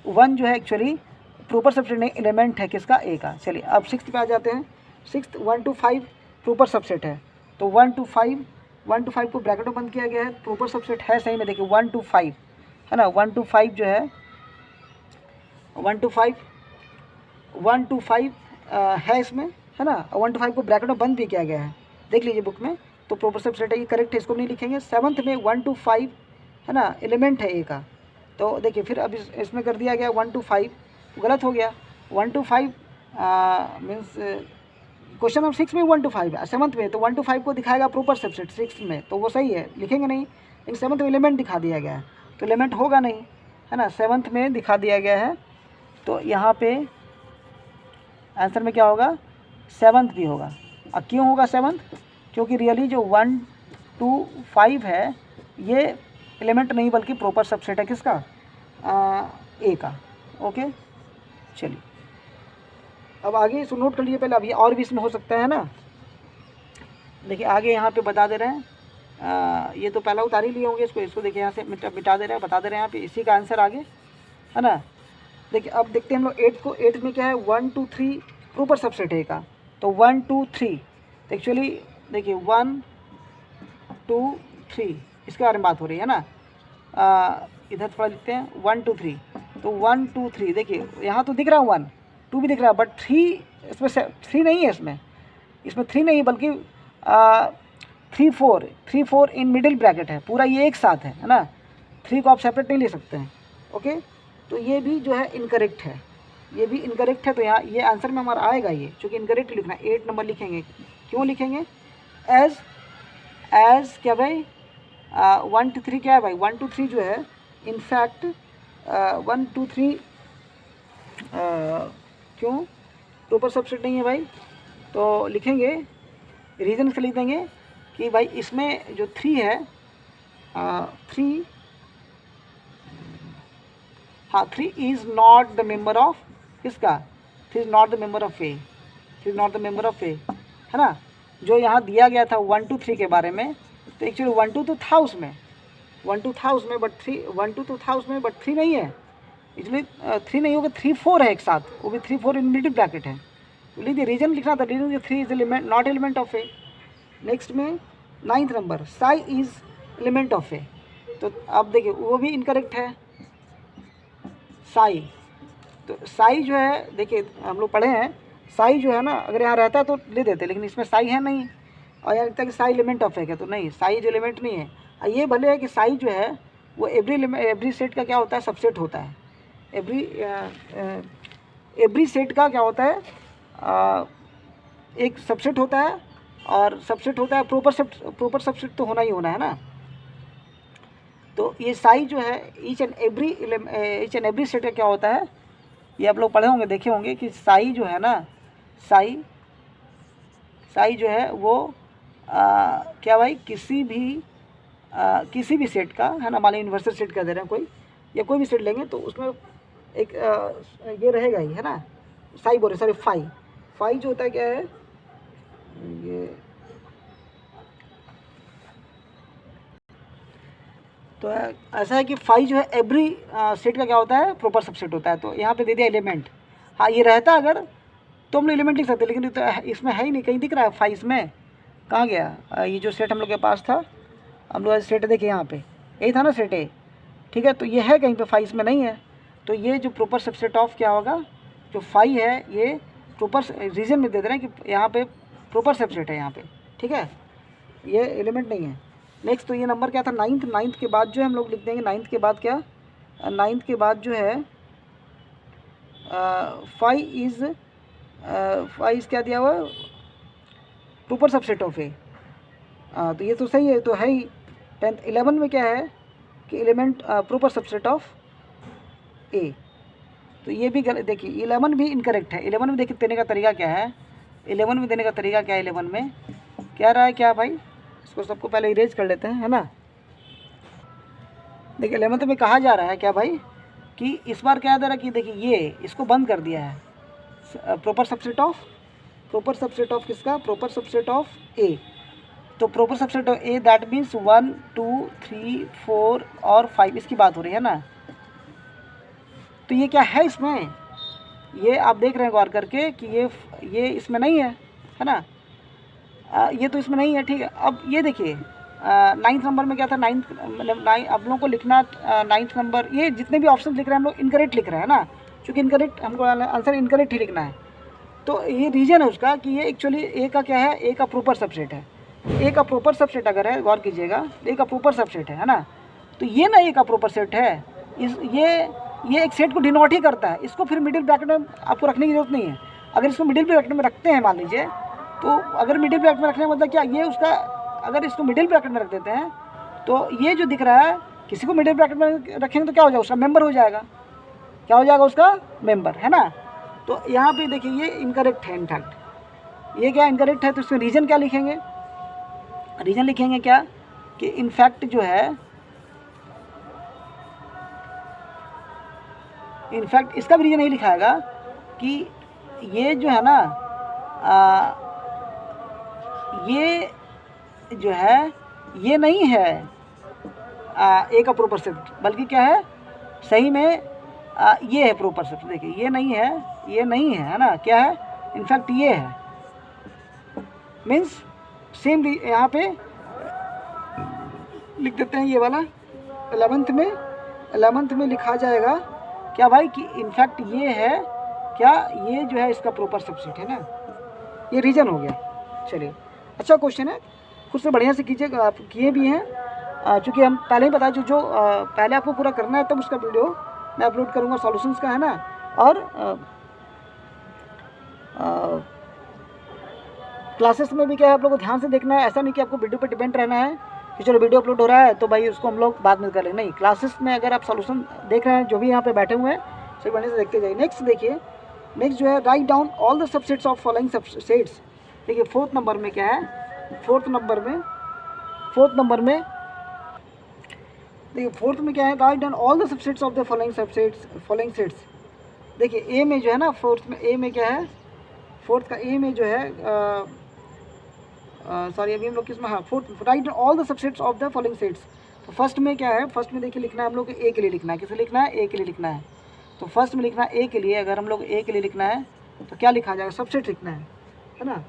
S1: 1 जो है एक्चुअली प्रॉपर सबसेट नहीं, एलिमेंट है किसका, ए का। चलिए अब 6th पे आ जाते हैं। 6th 1 to 5 प्रॉपर सबसेट है, तो 1 to 5 को ब्रैकेट में बंद किया गया है, प्रॉपर सबसेट है सही में, देखिए 1 to 5 है ना, 1 to 5 जो है 1 to 5 है इसमें, है ना। 1 to 5 को ब्रैकेट में बंद भी किया गया है, देख लीजिए बुक में, तो प्रॉपर सबसेट है, ये करेक्ट है, इसको नहीं लिखेंगे। 7th में 1 to 5 है ना, एलिमेंट है ए का, तो देखिए फिर अब इसमें कर दिया गया 1 to 5, गलत हो गया। 1 to 5 मीन्स क्वेश्चन नंबर 6 में 1 to 5 है, 7th में तो 1 to 5 को दिखाएगा प्रॉपर सबसेट 6 में, तो वो सही है, लिखेंगे नहीं। लेकिन 7th में एलिमेंट दिखा दिया गया है तो एलिमेंट होगा नहीं, है ना, 7th में दिखा दिया गया है, तो यहाँ पे आंसर में क्या होगा, 7th भी होगा। अब क्यों होगा 7th, क्योंकि रियली जो 1 to 5 है ये एलिमेंट नहीं बल्कि प्रॉपर सबसेट है किसका, ए का। ओके चलिए अब आगे इसको नोट कर लीजिए पहले, अभी और भी इसमें हो सकता है ना। देखिए आगे यहाँ पे बता दे रहे हैं, ये तो पहला उतार ही लिए होंगे इसको देखिए यहाँ से मिटा दे रहे हैं, बता दे रहे हैं यहाँ पे इसी का आंसर आगे, है ना। देखिए अब देखते हैं हम लोग 8 को, 8 में क्या है 1 to 3 प्रॉपर सबसेट है ए का, तो 1 to 3 तो एक्चुअली देखिए 1 2 3 इसके बारे में बात हो रही है ना। इधर थोड़ा लिखते हैं 1 to 3, तो 1 2 3 देखिए यहाँ तो दिख रहा है 1 2 भी दिख रहा है, बट 3 इसमें 3 नहीं है, इसमें 3 नहीं बल्कि 3 4 इन मिडिल ब्रैकेट है, पूरा ये एक साथ है ना, 3 को आप सेपरेट नहीं ले सकते हैं। ओके तो ये भी जो है इनकरेक्ट है, ये भी इनकरेक्ट है, तो यहाँ ये आंसर में हमारा आएगा ये, चूँकि इनकरेक्ट लिखना है 8 नंबर लिखेंगे। क्यों लिखेंगे, एज क्या भाई 1 to 3 क्या है भाई, 1 to 3 जो है इनफैक्ट 1 to 3 क्यों प्रॉपर सबसेट नहीं है भाई, तो लिखेंगे रीज़न से लिख देंगे कि भाई इसमें जो 3 है 3 हाँ 3 is not the member of किसका, 3 is not the member of A, 3 is not the member of A, है ना। जो यहाँ दिया गया था 1 to 3 के बारे में, तो एक्चुअली 1 to 2 था उसमें, 1 to था उसमें, बट 1 to 2 था उसमें, बट 3 नहीं है, इसलिए 3 नहीं होगा, 3 4 है एक साथ, वो भी 3 4 इन मिडिल ब्रैकेट है, तो लीजिए रीजन लिखना था, reason 3 is element not element of A. Next में 9th number psi is element of A, तो अब देखिए वो भी इनकरेक्ट है साई, तो साई जो है देखिए हम लोग पढ़े हैं साई जो है ना, अगर यहाँ रहता तो ले देते, लेकिन इसमें साई है नहीं, और यहाँ लिखता है कि साई एलिमेंट ऑफ है क्या, तो नहीं साई जो एलिमेंट नहीं है। ये भले है कि साई जो है वो एवरी सेट का क्या होता है, सबसेट होता है, एवरी सेट का क्या होता है, एक सबसेट होता है, और सबसेट होता है प्रॉपर सबसेट तो होना ही होना है ना। तो ये साई जो है ईच एंड एवरी सेट का क्या होता है, ये आप लोग पढ़े होंगे देखे होंगे कि साई जो है ना, साई जो है वो क्या भाई किसी भी सेट का, है ना, मान लीजिए यूनिवर्सल सेट का दे रहे हैं कोई, या कोई भी सेट लेंगे तो उसमें एक ये रहेगा ही, है ना, साई बोल रहे सॉरी फाई जो होता है क्या है ये, तो ऐसा है कि फाई जो है एवरी सेट का क्या होता है, प्रॉपर सबसेट होता है। तो यहाँ पे दे दिया एलिमेंट, हाँ ये रहता अगर तो हम लोग एलिमेंट लिख सकते, लेकिन तो इसमें है ही नहीं, कहीं दिख रहा है फाई, इसमें कहाँ गया ये जो सेट हम लोग के पास था, हम लोग सेट देखिए यहाँ पे यही था ना सेट ए, ठीक है, तो ये है कहीं पे फाई इसमें नहीं है, तो ये जो प्रॉपर सबसेट ऑफ क्या होगा, जो फाई है ये प्रॉपर रीजन में दे दे रहे हैं कि यहाँ पे प्रॉपर सबसेट है यहाँ पे, ठीक है, ये एलिमेंट नहीं है। नेक्स्ट तो ये नंबर क्या था 9th के बाद जो है हम लोग लिख देंगे 9th के बाद क्या, 9th के बाद जो है फाई इज़ क्या दिया हुआ, प्रॉपर सबसेट ऑफ ए, तो ये तो सही है, तो है ही। 11 में क्या है कि element proper subset of A, तो ये भी देखिए 11 भी इनकरेक्ट है। 11 में देखिए देने का तरीका क्या है, 11 में देने का तरीका क्या है, 11 में क्या रहा है क्या भाई, इसको सबको पहले इरेज कर लेते हैं, है ना। देखिए 11th में कहा जा रहा है क्या भाई कि इस बार क्या दे रहा है कि देखिए ये इसको बंद कर दिया है, प्रॉपर सबसेट ऑफ किसका, प्रॉपर सबसेट ऑफ ए, तो proper subset of A that means 1 2 3 4 और 5 इसकी बात हो रही है ना। तो ये क्या है इसमें, ये आप देख रहे हैं गौर करके कि ये इसमें नहीं है ना, ये तो इसमें नहीं है, ठीक है। अब ये देखिए 9th नंबर में क्या था, 9th मतलब आप लोगों को लिखना 9th नंबर, ये जितने भी ऑप्शन लिख रहे हैं हम लोग इनकरेक्ट लिख रहे हैं ना, क्योंकि इनकरेक्ट हमको आंसर इनकरेक्ट ही लिखना है। तो ये रीजन है उसका कि ये एक्चुअली ए का क्या है, ए का प्रॉपर सबसेट है, ए का प्रॉपर सबसेट अगर है, गौर कीजिएगा, ए का प्रॉपर सबसेट है ना, तो ये ना ए का प्रॉपर सेट है, ये एक सेट को डिनोट ही करता है, इसको फिर मिडिल ब्रैकेट में आपको रखने की जरूरत नहीं है। अगर इसको मिडिल ब्रैकेट में रखते हैं मान लीजिए, तो अगर मिडिल ब्रैकेट में रखने का मतलब क्या, ये उसका, अगर इसको मिडिल ब्रैकेट में रख देते हैं तो ये जो दिख रहा है, किसी को मिडिल ब्रैकेट में रखेंगे तो क्या हो जाएगा, उसका मेंबर हो जाएगा, क्या हो जाएगा, उसका मेंबर, है ना। तो यहाँ पे देखिए ये इनकरेक्ट है, इनफैक्ट ये क्या इनकरेक्ट है, तो इसमें रीज़न क्या लिखेंगे, रीज़न लिखेंगे क्या कि इनफैक्ट जो है, इनफैक्ट इसका भी रीज़न यही लिखाएगा कि ये जो है ना ये जो है ये नहीं है ए का प्रोपर सेट, बल्कि क्या है, सही में ये है प्रोपर सेट। देखिए ये नहीं है, ये नहीं है ना, क्या है, इनफैक्ट ये है। मीन्स सेम यहाँ पे लिख देते हैं ये वाला 11th में लिखा जाएगा क्या भाई कि इनफैक्ट ये है क्या, ये जो है इसका प्रॉपर सबसेट है ना, ये रीजन हो गया। चलिए अच्छा क्वेश्चन है, खुद से बढ़िया से कीजिए, आप किए भी हैं, चूँकि हम पहले ही बताया जो पहले आपको पूरा करना है तब उसका वीडियो मैं अपलोड करूँगा सॉल्यूशंस का, है ना। और क्लासेस में भी क्या है, आप लोग को ध्यान से देखना है, ऐसा नहीं कि आपको वीडियो पे डिपेंड रहना है कि चलो वीडियो अपलोड हो रहा है तो भाई उसको हम लोग बाद में कर लें, नहीं, क्लासेस में अगर आप सॉल्यूशन देख रहे हैं, जो भी यहाँ पे बैठे हुए हैं सही बढ़िया से देखते जाइए। नेक्स्ट देखिए, नेक्स्ट जो है write down all the subsets of following subsets. देखिए फोर्थ नंबर में क्या है, फोर्थ नंबर क्या है, write down all the subsets of the following sets. देखिए ए में जो है ना, फोर्थ में ए में क्या है, फोर्थ का ए में जो है सॉरी अभी हम लोग किसमें, हाँ fourth, right all the subsets of the following sets. तो फर्स्ट में क्या है, फर्स्ट में देखिए लिखना है हम लोग को ए के लिए लिखना है, किसे लिखना है, ए के लिए लिखना है। तो फर्स्ट में लिखना है ए के लिए, अगर हम लोग ए के लिए लिखना है तो क्या लिखा जाएगा, सबसेट लिखना है ना।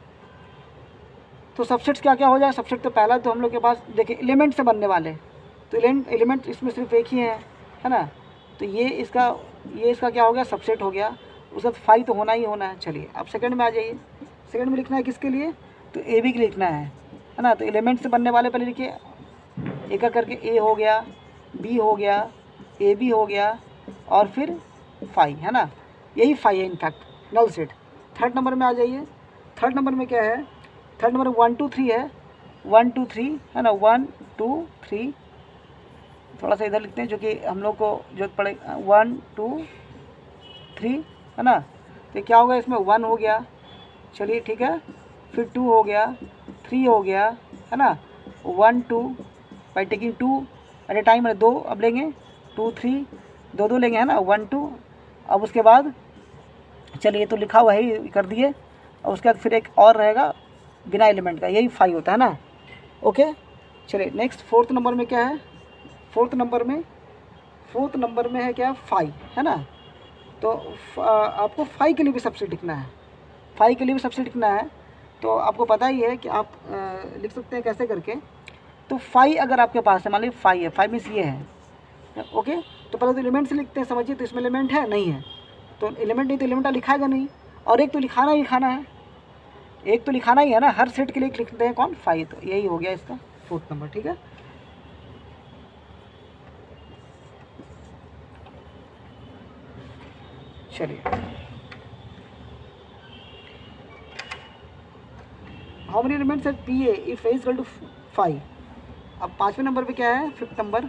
S1: तो सबसेट्स क्या क्या हो जाए, सबसेट तो पहला तो हम लोग के पास देखिए एलिमेंट से बनने वाले, तो एलिमेंट इसमें सिर्फ एक ही है ना। तो ये इसका क्या हो गया, सबसेट हो गया, उसका फाई तो होना ही होना है। चलिए अब सेकंड में आ जाइए, सेकंड में लिखना है किसके लिए, तो ए बी के लिए लिखना है ना। तो एलिमेंट से बनने वाले पहले लिखिए, एक करके ए हो गया, बी हो गया, ए बी हो गया और फिर फाई, है ना, यही फाई है in fact null set. Third number में आ जाइए, थर्ड नंबर में क्या है, थर्ड नंबर 1 2 3 है, 1 2 3 है ना, 1 2 3, थोड़ा सा इधर लिखते हैं जो कि हम लोग को जरूरत पड़े, 1 2 3 है ना। तो क्या होगा, इसमें 1 हो गया, चलिए ठीक है, फिर 2 हो गया, 3 हो गया, है ना, 1 2 by taking 2 at a time, 2 अब लेंगे, 2 3 दो लेंगे, है ना, 1 2। अब उसके बाद चलिए तो लिखा हुआ है कर दिए, और उसके बाद फिर एक और रहेगा बिना एलिमेंट का, यही फाई होता है ना। ओके चलिए नेक्स्ट फोर्थ नंबर में क्या है, फोर्थ नंबर में है क्या, फाई, है ना। तो आपको फाई के लिए भी सबसेट लिखना है, फाई के लिए भी सबसेट लिखना है। तो आपको पता ही है कि आप लिख सकते हैं कैसे करके। तो फाई अगर आपके पास है, मान लीजिए फाई है, फाई मीन्स ये है, ओके। तो पहले तो एलिमेंट से लिखते हैं, समझिए, तो इसमें एलिमेंट है नहीं है, तो एलिमेंट नहीं तो एलिमेंट लिखाएगा नहीं, और एक तो लिखाना ही लिखाना है, एक तो लिखाना ही है ना, हर सेट के लिए लिखते हैं कौन, फाई। तो यही हो गया इसका फोर्थ नंबर, ठीक है। चलिए how many elements at P A if A is equal to 5। अब पाँचवें नंबर पे क्या है, फिफ्थ नंबर,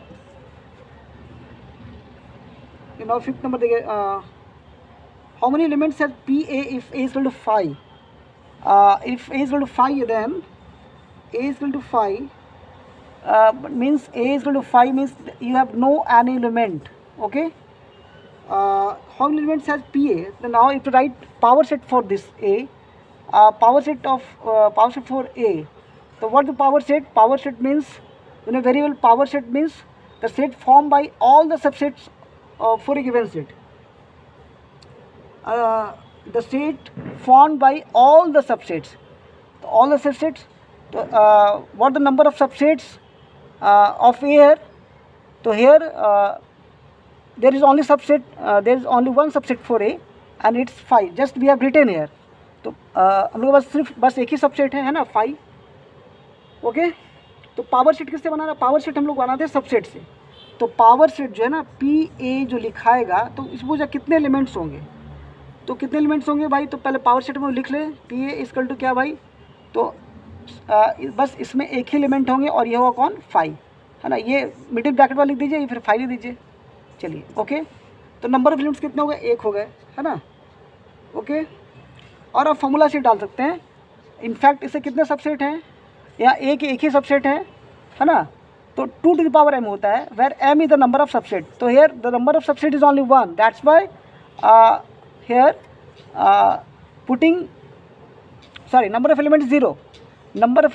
S1: फिफ्थ नंबर देखिए, how many elements at P A if A is equal to 5। if a is equal to 5, then a is equal to 5 means a is equal to 5 means you have no any element, okay. How many elements has PA? Then now if you write power set for this A, power set for A. So what the power set? Power set means, you know very well, power set means the set formed by all the subsets for a given set. The set formed by all the subsets. So all the subsets. So what the number of subsets of A here? So here there is only subset. There is only one subset for A, and it's 5. Just we have written here. तो हम लोग बस सिर्फ बस एक ही subset है ना, 5, okay. तो पावर सेट किससे बनाना, पावर सेट हम लोग बनाते हैं सबसेट से। तो पावर सेट जो है ना, पी ए जो लिखाएगा, तो इसमें जो कितने एलिमेंट्स होंगे, तो कितने एलिमेंट्स होंगे भाई, तो पहले पावर सेट में लिख ले, पी ए इक्वल टू क्या भाई, तो बस इसमें एक ही एलिमेंट होंगे और ये होगा कौन 5, है ना। ये मिडिल ब्रैकेट वाला लिख दीजिए, ये फिर 5 लिख दीजिए। चलिए ओके, तो नंबर ऑफ एलिमेंट्स कितने हो गए, 1 हो गए, है ना। ओके, और आप फॉर्मूला से डाल सकते हैं। इनफैक्ट इससे कितने सबसेट हैं, या एक ही सबसेट है ना। तो 2 to the power m होता है, where m is the number of subset. तो here the number of subset is only 1, that's why here putting sorry number of element is 0, number of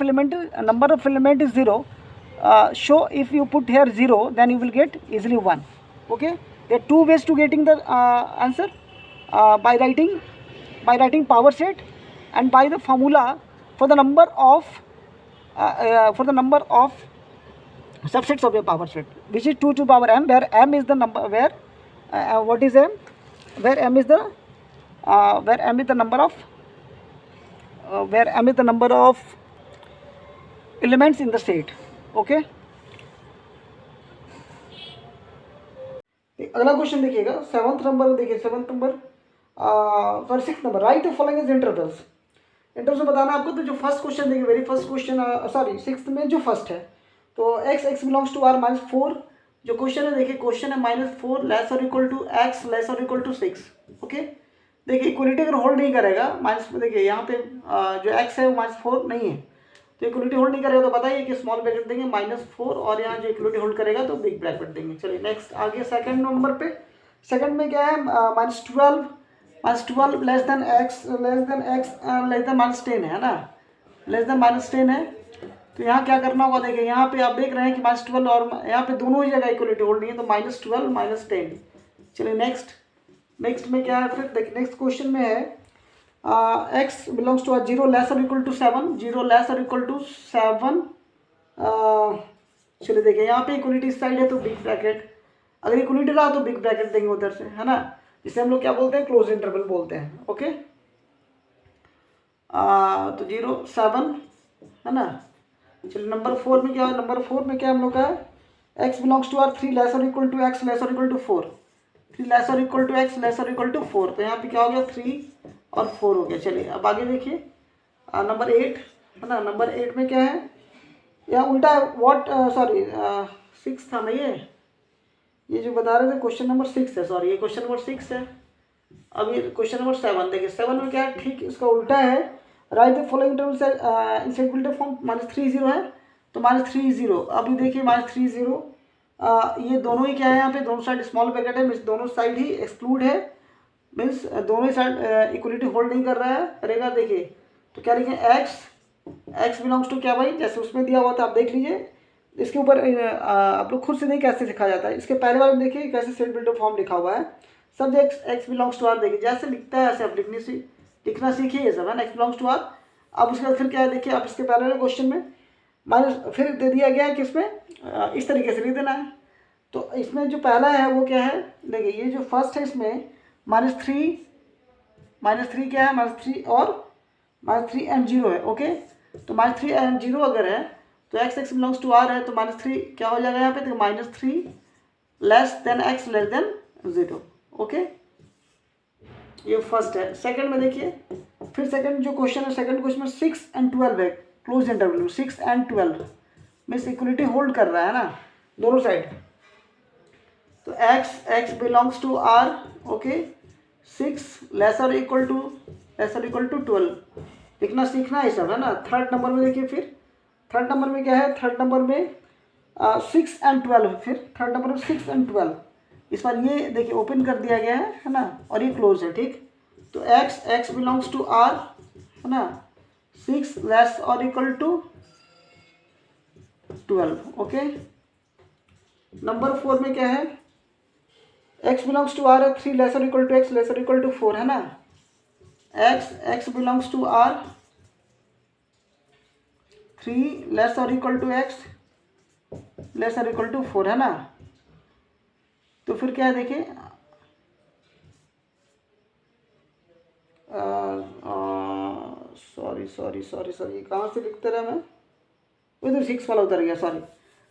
S1: element is 0. So if you put here 0, then you will get easily 1. Okay, there are 2 ways to getting the answer, by writing power set and by the formula for the number of subsets of your power set, which is 2 to power m, where m is the number, where what is m, where m is the number of where m is the number of elements in the set. Okay, अगला question देखिएगा, 7th number देखिए, 7th number sorry 6th number, right the following is intervals. Intervals बताना आपको। तो जो first question देखिए, very first question, sorry 6th में जो फर्स्ट है, तो x बिलोंग्स टू r -4। जो क्वेश्चन है देखिए, क्वेश्चन है -4 लेस और इक्वल टू x लेस और इक्वल टू 6। ओके, देखिए इक्वलिटी अगर होल्ड नहीं करेगा, माइनस देखिए यहाँ पे जो x है वो -4 नहीं है, तो इक्वलिटी होल्ड नहीं करेगा, तो बताइए कि स्मॉल ब्रैकेट देंगे -4, और यहाँ जो इक्वलिटी होल्ड करेगा तो बिग ब्रैकेट देंगे। चलिए नेक्स्ट आगे सेकंड नंबर पे, सेकंड में क्या है, -12 less than x less than -10 है ना, लेस देन -10 है। तो यहाँ क्या करना होगा, देखिए यहाँ पे आप देख रहे हैं कि -12 और यहाँ पे दोनों ही जगह इक्वलिटी होल्ड नहीं है, तो -12 -10। चलिए नेक्स्ट में क्या है फिर, देखिए नेक्स्ट क्वेश्चन में है x बिलोंग्स टू 0 लेस और इक्वल टू 7, 0 लेस और इक्वल टू 7। चलिए देखिए यहाँ पे इक्वलिटी इस साइड है तो बिग ब्रैकेट, अगर इक्वलिटी रहा तो बिग ब्रैकेट देंगे उधर से, है ना, जिसे हम लोग क्या बोलते हैं, क्लोज इंटरवल बोलते हैं। ओके, तो 0 7 है ना। चलिए नंबर 4 में क्या है, नंबर 4 में क्या हम लोग का है, x belongs to r 3 less और इक्वल टू x लेस और इक्वल टू 4, 3 लेस और इक्वल टू x लेस और इक्वल टू 4। तो यहाँ पे क्या हो गया, 3 और 4 हो गया। चलिए अब आगे देखिए, नंबर 8 है ना। नंबर 8 में क्या है, या उल्टा व्हाट, सॉरी 6 था ना, ये जो बता रहे थे क्वेश्चन नंबर 6 है, सॉरी ये क्वेश्चन नंबर 6 है। अब ये क्वेश्चन नंबर 7 देखिए, 7 में क्या है, ठीक इसका उल्टा है, right the following intervals in set form, -3 0 है, तो -3 0। अभी देखिए -3 0, ये दोनों ही क्या है, यहाँ पे दोनों साइड स्मॉल ब्रैकेट है, मीन्स दोनों साइड ही एक्सक्लूड है, मीन्स दोनों ही साइड इक्वलिटी होल्ड नहीं कर रहा है, करेगा। देखिए तो क्या लिखें, x बिलोंग्स टू क्या भाई, जैसे उसमें दिया हुआ था आप देख लीजिए, इसके ऊपर आप लोग खुद से नहीं कैसे लिखा जाता है, इसके पहले वाले में देखिए कैसे सेट बिल्डर फॉर्म लिखा हुआ है, सब x बिलोंग्स टू r, देखिए जैसे लिखता है ऐसे आप लिखना सीखिए, ये सब है ना, x बिलोंग्स टू r। अब उसके बाद फिर क्या है, देखिए आप इसके पहले वाले क्वेश्चन में माइनस फिर दे दिया गया है कि इसमें इस तरीके से लिख देना है। तो इसमें जो पहला है वो क्या है, देखिए ये जो फर्स्ट है इसमें -3 क्या है, -3 और -3 एंड 0 है। ओके, तो -3 एंड 0 अगर है तो x बिलोंग्स टू r है, तो -3 क्या हो जाएगा यहाँ पे, तो -3 less than x less than 0। Okay, ये फर्स्ट है। सेकंड में देखिए, फिर सेकंड जो क्वेश्चन है, सेकंड क्वेश्चन में 6 एंड 12 है, क्लोज इंटरवल में 6 एंड 12 मीन्स इक्वलिटी होल्ड कर रहा है ना दोनों साइड। तो x belongs to r, okay, 6 less और इक्वल टू 12 लिखना सीखना है सब, है ना। थर्ड नंबर में देखिए, फिर थर्ड नंबर में क्या है, थर्ड नंबर में 6 एंड 12, फिर थर्ड नंबर में 6 एंड 12, इस बार ये देखिए ओपन कर दिया गया है ना, और ये क्लोज है, ठीक। तो x बिलोंग्स टू r, है ना, 6 लेस और इक्वल टू 12। ओके, नंबर 4 में क्या है, x बिलोंग्स टू r है, 3 लेस और इक्वल टू x लेस और इक्वल टू 4, है ना। x belongs to r, 3 less और इक्वल टू x लेस और इक्वल टू 4, है ना। तो फिर क्या है देखिए, सॉरी कहाँ से लिखते रहा मैं, वो तो 6 वाला उतर गया, सॉरी।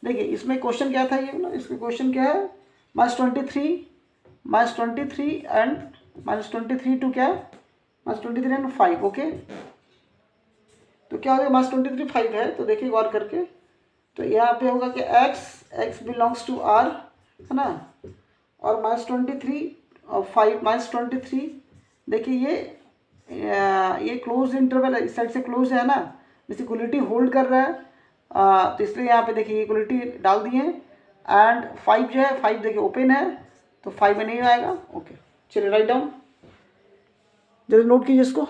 S1: देखिए इसमें क्वेश्चन क्या था, ये ना, इसमें क्वेश्चन क्या है, -23 एंड -23 टू क्या, -23 एंड 5। ओके, तो क्या हो जाएगा, माइनस 23 5 है, तो देखिए गौर करके, तो यहाँ पे होगा कि x बिलोंग्स टू r, है ना, और माइनस 23 और 5 माइनस 23, देखिए ये क्लोज इंटरवल है, इस साइड से क्लोज है ना, इस इक्वलिटी होल्ड कर रहा है, तो इसलिए यहाँ पे देखिए इक्वलिटी डाल दिए, एंड 5 जो है 5 देखिए ओपन है, तो 5 में नहीं आएगा। ओके, चलिए राइट डाउन, जल्दी नोट कीजिए इसको।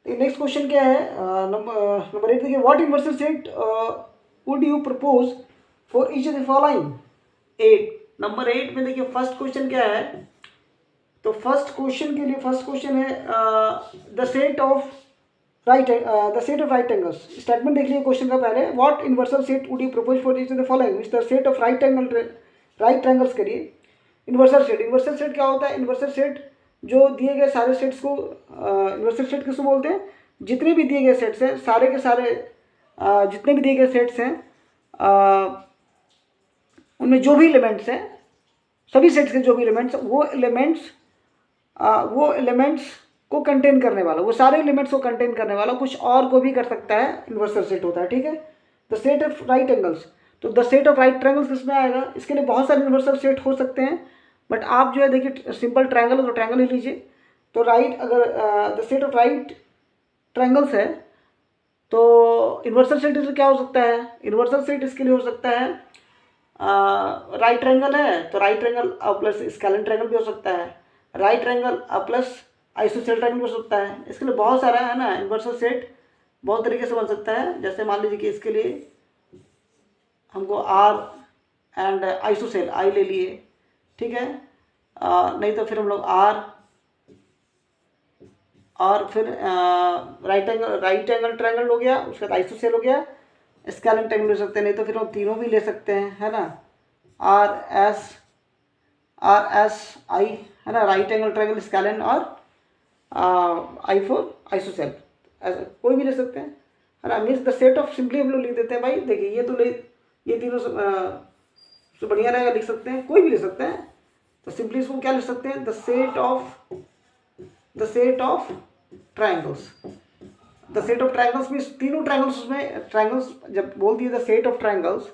S1: नेक्स्ट क्वेश्चन क्या है, नंबर 8 देखिए, what universal set would you propose for each of the following 8। Number 8 में देखिए फर्स्ट क्वेश्चन क्या है, तो फर्स्ट क्वेश्चन के लिए फर्स्ट क्वेश्चन है the set of right angles. Statement देख लीजिए क्वेश्चन का पहले, what universal set would you propose for each of the following, the set of right triangles करिए। इनवर्सल सेट क्या होता है, इनवर्सल सेट जो दिए गए सारे सेट्स को, इनवर्सल सेट किसको बोलते हैं, जितने भी दिए गए सेट्स हैं, सारे के सारे जितने भी दिए गए सेट्स हैं, उनमें जो भी एलिमेंट्स हैं, सभी सेट्स के जो भी एलिमेंट्स, वो एलिमेंट्स को कंटेन करने वाला, वो सारे एलिमेंट्स को कंटेन करने वाला कुछ और को भी कर सकता है, इनवर्सल सेट होता है। ठीक है, the set of right angles, तो the set of right triangles किसमें आएगा, इसके लिए बहुत सारे इनवर्सल सेट हो सकते हैं, बट आप जो है देखिए सिंपल ट्रायंगल है तो ट्रायंगल ही लीजिए। तो राइट, अगर the set of right triangles है, तो इनवर्सल सेट इसमें क्या हो सकता है, इनवर्सल सेट इसके लिए हो सकता है, राइट ट्रायंगल है तो right triangle plus scalene triangle भी हो सकता है, right triangle plus isosceles triangle भी हो सकता है। इसके लिए बहुत सारा है ना, इनवर्सल सेट बहुत तरीके से बन सकता है। जैसे मान लीजिए कि इसके लिए हमको आर एंड आइसोसेल आई ले लिए, ठीक है, नहीं तो फिर हम लोग आर और फिर राइट एंगल ट्रायंगल हो गया, उसके बाद आइसोसेल हो गया, स्केलेन ट्रायंगल ले सकते हैं, नहीं तो फिर हम तीनों भी ले सकते हैं, है ना, आर एस आई, है ना, राइट एंगल ट्रायंगल, स्केलेन और आई फॉर आइसोसेल, ऐसा कोई भी ले सकते हैं, है ना। Means the set of, simply हम लोग लिख देते हैं भाई, देखिए ये तीनों से बढ़िया रहेगा, लिख सकते हैं, कोई भी ले सकते हैं, तो सिंपली इसको क्या लिख सकते हैं, the set of triangles. The set of triangles में तीनों ट्रायंगल्स, उसमें ट्रायंगल्स जब बोल दिए द सेट ऑफ ट्रायंगल्स,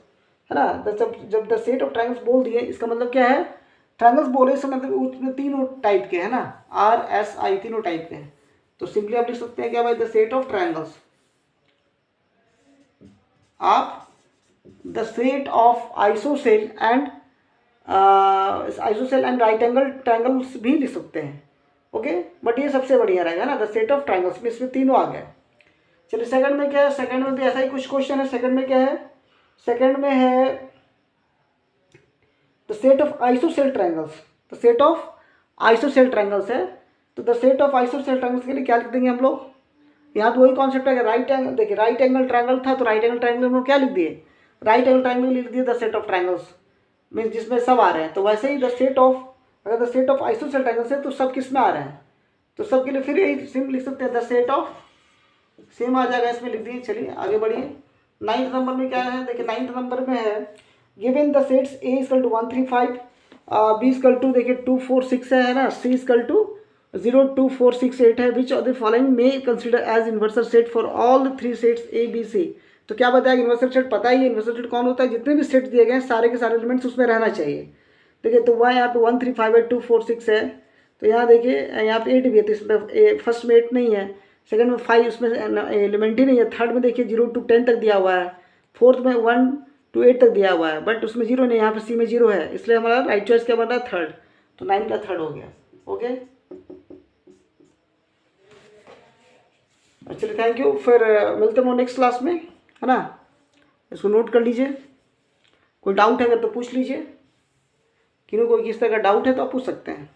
S1: है ना, जब द सेट ऑफ ट्रायंगल्स बोल दिए, इसका मतलब क्या है, ट्रायंगल्स बोले इसका मतलब उसमें तीनों टाइप के हैं ना, आर एस आई तीनों टाइप के हैं, तो सिंपली आप लिख सकते हैं क्या भाई, द सेट ऑफ ट्रायंगल्स, आप the set of ISOCELL and right angle triangles भी लिख सकते हैं। ओके, बट ये सबसे बढ़िया रहेगा ना, द सेट ऑफ ट्रायंगल्स में, इसमें तीनों आ गए। चलिए सेकंड में क्या है, सेकंड में भी ऐसा ही कुछ क्वेश्चन है। सेकंड में क्या है, सेकंड में है the set of ISOCELL triangles, the set of ISOCELL triangles है, तो the set of ISOCELL triangles के लिए क्या लिख देंगे हम लोग, यहाँ तो वही कॉन्सेप्ट है कि राइट एंगल, देखिए राइट एंगल ट्रायंगल था, तो राइट एंगल ट्रायंगल में क्या लिख दिए, राइट एंगल ट्रायंगल लिख दिए the set of triangles, means जिसमें सब आ रहे हैं। तो वैसे ही द सेट ऑफ, अगर the set of ISOCELL triangles है तो सब किस में आ रहे हैं, तो सब के लिए फिर यही सिम लिख सकते हैं, द सेट ऑफ, सेम आ जाएगा, इसमें लिख दिए। चलिए आगे बढ़िए, 9th नंबर में क्या है, देखिए 9th नंबर में है, given the sets A equal to 1 3 5, B equal to देखिए 2 4 6 है ना, सी इक्वल टू 0 2 4 6 8 है, विच ऑफ द फॉलोइंग में consider as universal set for all the 3 sets A B C. तो क्या बताया, इन्वर्सल सेट पता ही है, इन्वर्सल सेट कौन होता है, जितने भी सेट दिए गए हैं सारे के सारे एलिमेंट्स उसमें रहना चाहिए। देखिए तो वह यहाँ पे 1 3 5 है, 2 4 6 है, तो यहाँ देखिए यहाँ पे 8 भी है, तो इसमें फर्स्ट में 8 नहीं है, सेकंड में 5 उसमें एलिमेंट ही नहीं है, थर्ड में देखिए 0 to 10 तक दिया हुआ है, फोर्थ में 1 to 8 तक दिया हुआ है, बट उसमें 0 नहीं, यहाँ पे सी में 0 है, इसलिए हमारा राइट चॉइस क्या बन रहा है, थर्ड, तो 9 का थर्ड हो गया। ओके, चलिए थैंक यू, फिर मिलते हैं नेक्स्ट क्लास में, है ना, इसको नोट कर लीजिए, कोई डाउट है अगर तो पूछ लीजिए, किन्हों कोई किस तरह का डाउट है तो आप पूछ सकते हैं।